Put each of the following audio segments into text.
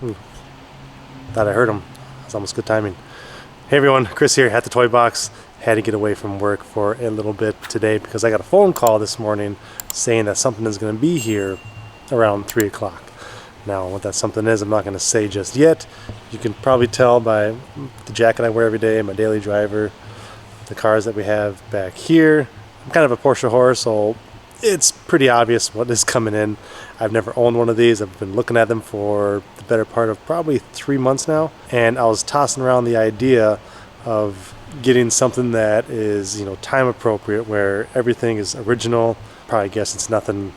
Ooh, thought I heard him. That's almost good timing. Hey everyone, Chris here at the Toy Box. Had to get away from work for a little bit today because I got a phone call this morning saying that something is going to be here around 3 o'clock. Now, what that something is, I'm not going to say just yet. You can probably tell by the jacket I wear every day, my daily driver, the cars that we have back here. I'm kind of a Porsche whore, so it's pretty obvious what is coming in. I've never owned one of these. I've been looking at them for the better part of probably 3 months now, and I was tossing around the idea of getting something that is, time appropriate, where everything is original. Probably guess it's nothing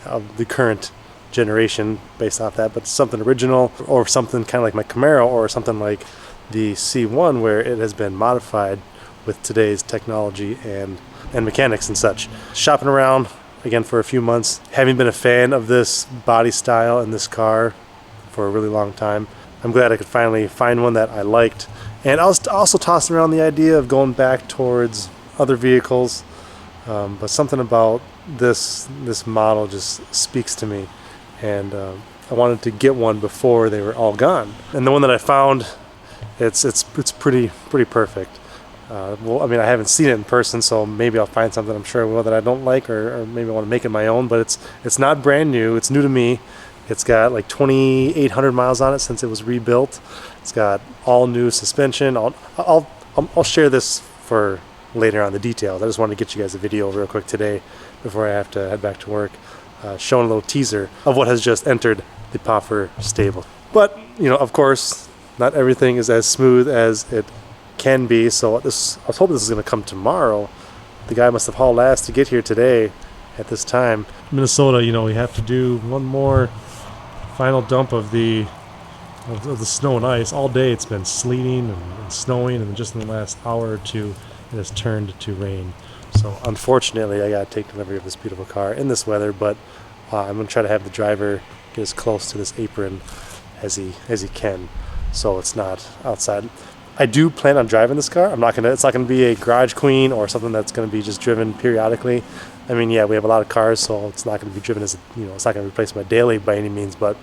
of the current generation based off that, but something original, or something kind of like my Camaro, or something like the C1 where it has been modified with today's technology and mechanics and such. Shopping around again for a few months, having been a fan of this body style and this car for a really long time, I'm glad I could finally find one that I liked. And I was also tossing around the idea of going back towards other vehicles, but something about this model just speaks to me, and I wanted to get one before they were all gone. And the one that I found, it's pretty perfect. Well, I mean, I haven't seen it in person, so maybe I'll find something, I'm sure I will, that I don't like, or maybe I want to make it my own. But it's not brand new. It's new to me. It's got like 2,800 miles on it since it was rebuilt. It's got all new suspension. I'll share this for later on, the details. I just wanted to get you guys a video real quick today before I have to head back to work, showing a little teaser of what has just entered the PaFur stable. But of course, not everything is as smooth as it can be. So I was hoping this was going to come tomorrow. The guy must have hauled ass to get here today at this time. Minnesota, we have to do one more final dump of the snow and ice. All day it's been sleeting and snowing, and just in the last hour or two it has turned to rain. So unfortunately I gotta take delivery of this beautiful car in this weather, but I'm gonna try to have the driver get as close to this apron as he can, so it's not outside. I do plan on driving this car. It's not gonna be a garage queen or something that's gonna be just driven periodically. I mean, yeah, we have a lot of cars, so it's not gonna be driven as it's not gonna replace my daily by any means, but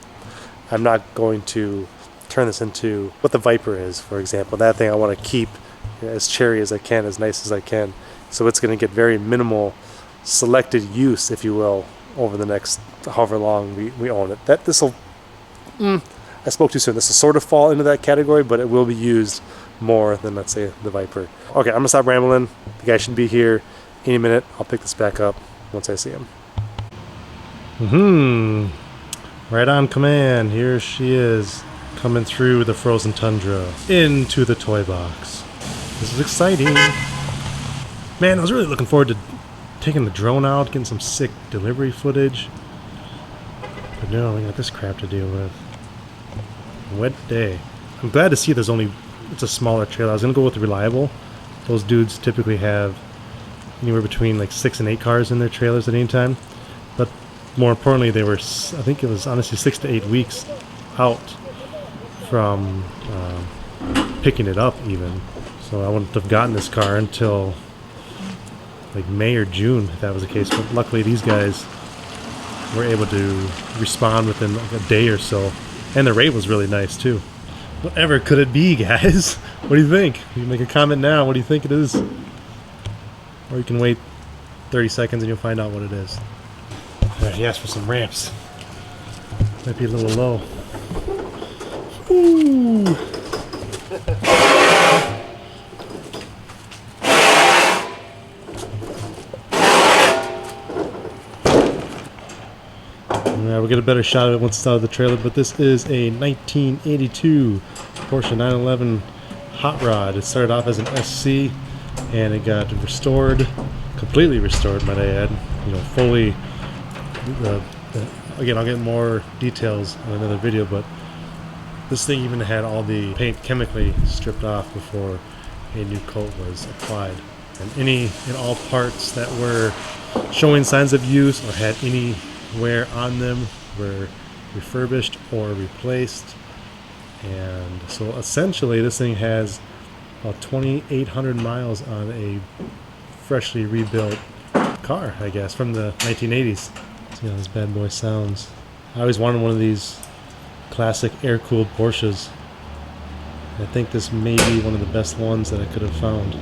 I'm not going to turn this into what the Viper is, for example. That thing I want to keep as cherry as I can, as nice as I can. So it's going to get very minimal selected use, if you will, over the next however long we own it. I spoke too soon. This will sort of fall into that category, but it will be used more than, let's say, the Viper. Okay, I'm going to stop rambling. The guy should be here any minute. I'll pick this back up once I see him. Right on command. Here she is, coming through the frozen tundra into the toy box. This is exciting. Man, I was really looking forward to taking the drone out, getting some sick delivery footage. But no, we got this crap to deal with. Wet day. I'm glad to see it's a smaller trailer. I was going to go with the reliable. Those dudes typically have anywhere between like 6 and 8 cars in their trailers at any time. But more importantly, they were, I think it was honestly 6 to 8 weeks out from picking it up even. So I wouldn't have gotten this car until like May or June if that was the case. But luckily these guys were able to respond within like a day or so. And the rate was really nice too. Whatever could it be, guys? What do you think? You can make a comment now. What do you think it is? Or you can wait 30 seconds and you'll find out what it is. Alright, he asked for some ramps. Might be a little low. Ooh! We'll get a better shot of it once it's out of the trailer, but this is a 1982 Porsche 911 Hot Rod. It started off as an SC, and it got restored, completely restored, might I add. Fully. Again, I'll get more details in another video, but this thing even had all the paint chemically stripped off before a new coat was applied. And any and all parts that were showing signs of use or had any wear on them were refurbished or replaced. And so essentially this thing has about 2,800 miles on a freshly rebuilt car, I guess, from the 1980s. See how this bad boy sounds. I always wanted one of these classic air-cooled Porsches. I think this may be one of the best ones that I could have found.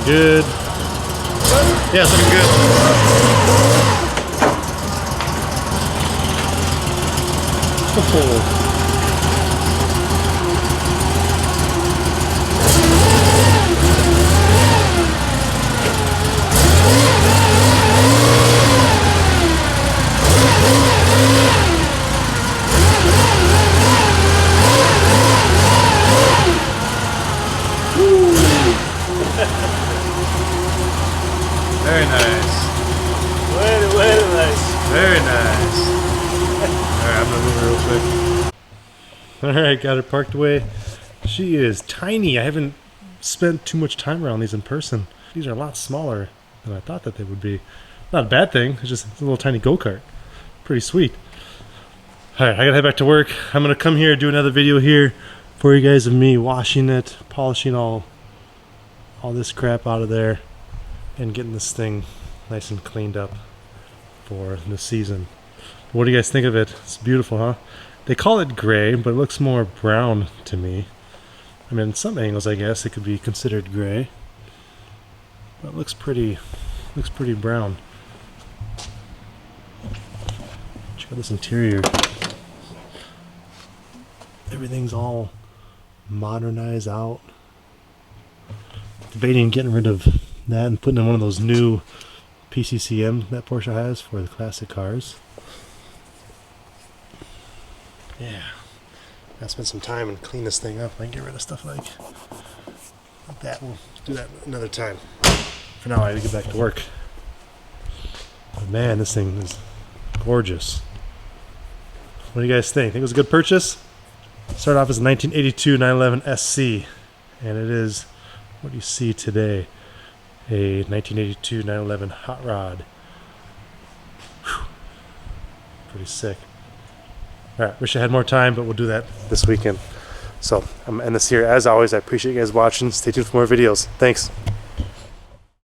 Good. Yeah, it's looking good. Oh. Very nice. Very nice. Very nice. Alright, I'm gonna move her real quick. Alright, got her parked away. She is tiny. I haven't spent too much time around these in person. These are a lot smaller than I thought that they would be. Not a bad thing, it's just a little tiny go-kart. Pretty sweet. Alright, I gotta head back to work. I'm gonna come here, do another video here for you guys of me washing it, polishing all this crap out of there, and getting this thing nice and cleaned up for the season. What do you guys think of it? It's beautiful, huh? They call it gray, but it looks more brown to me. I mean, in some angles, I guess it could be considered gray, but it looks pretty brown. Check out this interior. Everything's all modernized out. Debating getting rid of that and putting in one of those new PCCM that Porsche has for the classic cars. Yeah, I spend some time and clean this thing up. I can get rid of stuff like that. We'll do that another time. For now, I gotta get back to work. But man, this thing is gorgeous. What do you guys think? Think it was a good purchase? Started off as a 1982 911 SC, and it is what you see today. A 1982 911 hot rod. Whew. Pretty sick. Alright, wish I had more time, but we'll do that this weekend. So, I'm going to end this here. As always, I appreciate you guys watching. Stay tuned for more videos. Thanks.